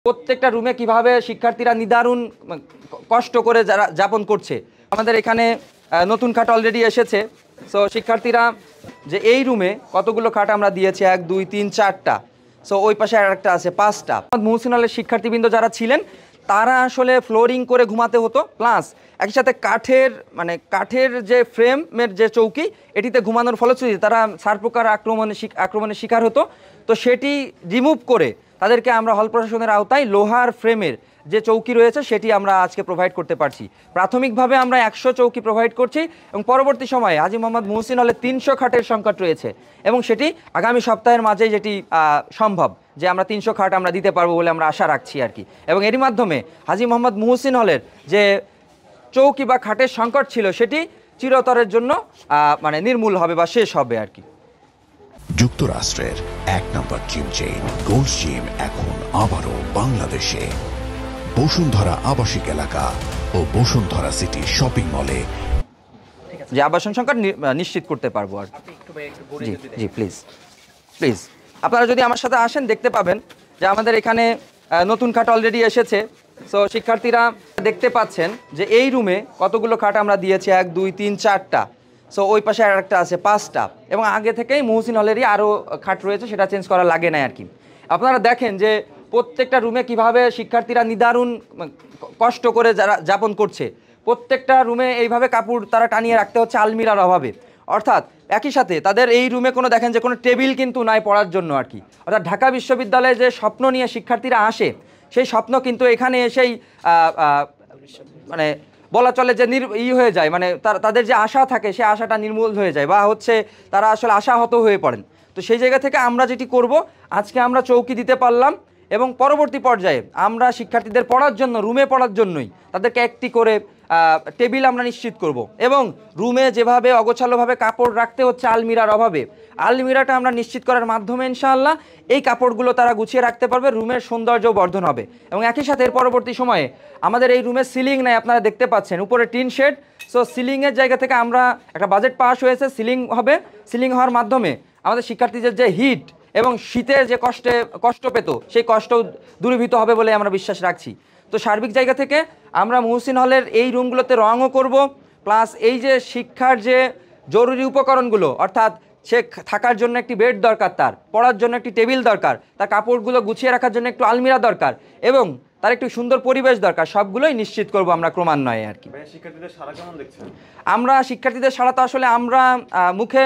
প্রত্যেকটা রুমে কিভাবে শিক্ষার্থীরা নিদারুণ কষ্ট করে যারা যাপন করছে। আমাদের এখানে নতুন খাট অলরেডি এসেছে। সো শিক্ষার্থীরা যে এই রুমে কতগুলো খাট আমরা দিয়েছি, 1 2 3 4টা। সো ওই পাশে আরেকটা আছে 5টা। মুহসিন হলের শিক্ষার্থীবৃন্দ যারা ছিলেন তারা আসলে ফ্লোরিং করে ঘুমাতে হতো, প্লাস একই সাথে কাঠের যে ফ্রেমের যে চৌকি এটিতে ঘুমানোর ফলশ্রুতিতে তারা সারপোকার আক্রমণের শিকার হতো। তো সেটি রিমুভ করে তাদেরকে আমরা হল প্রশাসনের আওতায় লোহার ফ্রেমের যে চৌকি রয়েছে সেটি আমরা আজকে প্রোভাইড করতে পারছি। প্রাথমিকভাবে আমরা 100 চৌকি প্রোভাইড করছি এবং পরবর্তী সময়ে হাজী মোহাম্মদ মুহসিন হলে 300 খাটের সংকট রয়েছে এবং সেটি আগামী সপ্তাহের মাঝেই যেটি সম্ভব যে আমরা 300 খাট আমরা দিতে পারবো বলে আমরা আশা রাখছি আর কি। এবং এরই মাধ্যমে হাজী মোহাম্মদ মুহসিন হলের যে চৌকি বা খাটের সংকট ছিল সেটি চিরতরের জন্য নির্মূল হবে বা শেষ হবে আর কি। যুক্তরাষ্ট্রের 1 নম্বর জিম চেইন গোল্ডস জিম এখন আবারও বাংলাদেশে বসুন্ধরা আবাসিক এলাকা ও বসুন্ধরা সিটি শপিং মলে যে আবাসন সংকট নিশ্চিত করতে পারবো আর জি জি প্লিজ প্লিজ আপনারা যদি আমার সাথে আসেন দেখতে পাবেন যে আমাদের এখানে নতুন খাট অলরেডি এসেছে। সো শিক্ষার্থীরা দেখতে পাচ্ছেন যে এই রুমে কতগুলো খাট আমরা দিয়েছি, 1 2 3 4টা। সো ওই পাশে আরেকটা আছে 5টা এবং আগে থেকেই মুহসিন হলেরই আরও খাট রয়েছে, সেটা চেঞ্জ করা লাগে না আর কি। আপনারা দেখেন যে প্রত্যেকটা রুমে কিভাবে শিক্ষার্থীরা নিদারুণ কষ্ট করে যারা যাপন করছে। প্রত্যেকটা রুমে এইভাবে কাপড় তারা টানিয়ে রাখতে হচ্ছে আলমিরার অভাবে। অর্থাৎ একই সাথে তাদের এই রুমে দেখেন যে কোনো টেবিল কিন্তু নাই পড়ার জন্য আর কি। অর্থাৎ ঢাকা বিশ্ববিদ্যালয়ে যে স্বপ্ন নিয়ে শিক্ষার্থীরা আসে সেই স্বপ্ন কিন্তু এখানে এসেই বলা চলে যে হয়ে যায়, তাদের যে আশা থাকে সে আশাটা নির্মূল হয়ে যায় বা তারা আসলে আশাহত হয়ে পড়েন। তো সেই জায়গা থেকে আমরা যেটি করব, আজকে আমরা চৌকি দিতে পারলাম এবং পরবর্তী পর্যায়ে আমরা শিক্ষার্থীদের পড়ার জন্য রুমে পড়ার জন্যই তাদেরকে একটি করে টেবিল আমরা নিশ্চিত করব এবং রুমে যেভাবে অগোছালোভাবে কাপড় রাখতে হচ্ছে আলমিরার অভাবে, আলমিরাটা আমরা নিশ্চিত করার মাধ্যমে ইনশাআল্লাহ এই কাপড়গুলো তারা গুছিয়ে রাখতে পারবে, রুমের সৌন্দর্য বর্ধন হবে। এবং একই সাথে এর পরবর্তী সময়ে আমাদের এই রুমে সিলিং নাই, আপনারা দেখতে পাচ্ছেন উপরে টিন শেড। সো সিলিংয়ের জায়গা থেকে আমরা একটা বাজেট পাস হয়েছে, সিলিং হবে। সিলিং হওয়ার মাধ্যমে আমাদের শিক্ষার্থীদের যে হিট এবং শীতের যে কষ্ট পেত সেই কষ্ট দূরীভূত হবে বলে আমরা বিশ্বাস রাখছি। তো সার্বিক জায়গা থেকে আমরা মুহসিন হলের এই রুমগুলোতে রঙও করব, প্লাস এই যে শিক্ষার যে জরুরি উপকরণগুলো, অর্থাৎ সে থাকার জন্য একটি বেড দরকার, তার পড়ার জন্য একটি টেবিল দরকার, তার কাপড়গুলো গুছিয়ে রাখার জন্য একটু আলমিরা দরকার এবং তার একটু সুন্দর পরিবেশ দরকার, সবগুলোই নিশ্চিত করব আমরা ক্রমান্বয়ে আর কি। শিক্ষার্থীদের সাড়া কেমন দেখছেন? আমরা শিক্ষার্থীদের সাড়া তো আসলে আমরা মুখে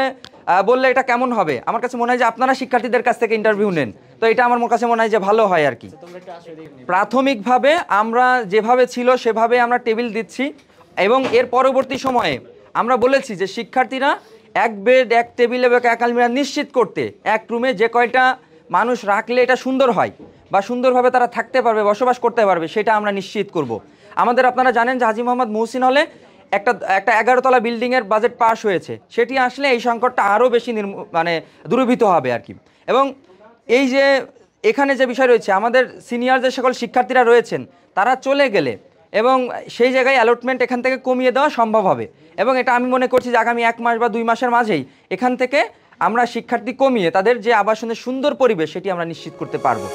বললে এটা কেমন হবে, আমার কাছে মনে হয় যে আপনারা শিক্ষার্থীদের কাছ থেকে ইন্টারভিউ নেন, তো এটা আমার কাছে মনে হয় যে ভালো হয় আর কি। প্রাথমিকভাবে আমরা যেভাবে ছিল সেভাবে আমরা টেবিল দিচ্ছি এবং এর পরবর্তী সময়ে আমরা বলেছি যে শিক্ষার্থীরা 1 বেড 1 টেবিল এবং 1 আলমিরা নিশ্চিত করতে, এক রুমে যে কয়টা মানুষ রাখলে এটা সুন্দর হয় বা সুন্দরভাবে তারা থাকতে পারবে, বসবাস করতে পারবে, সেটা আমরা নিশ্চিত করব। আমাদের আপনারা জানেন যে হাজী মোহাম্মদ মুহসিন হলে একটা 11 তলা বিল্ডিংয়ের বাজেট পাস হয়েছে, সেটি আসলে এই সংকটটা আরও বেশি দূরীভূত হবে আর কি। এবং এই যে এখানে যে বিষয় রয়েছে, আমাদের সিনিয়র যে সকল শিক্ষার্থীরা রয়েছেন তারা চলে গেলে এবং সেই জায়গায় অ্যালটমেন্ট এখান থেকে কমিয়ে দেওয়া সম্ভব হবে এবং এটা আমি মনে করছি যে আগামী 1 মাস বা 2 মাসের মাঝেই এখান থেকে আমরা শিক্ষার্থী কমিয়ে তাদের যে আবাসনের সুন্দর পরিবেশ সেটি আমরা নিশ্চিত করতে পারবো।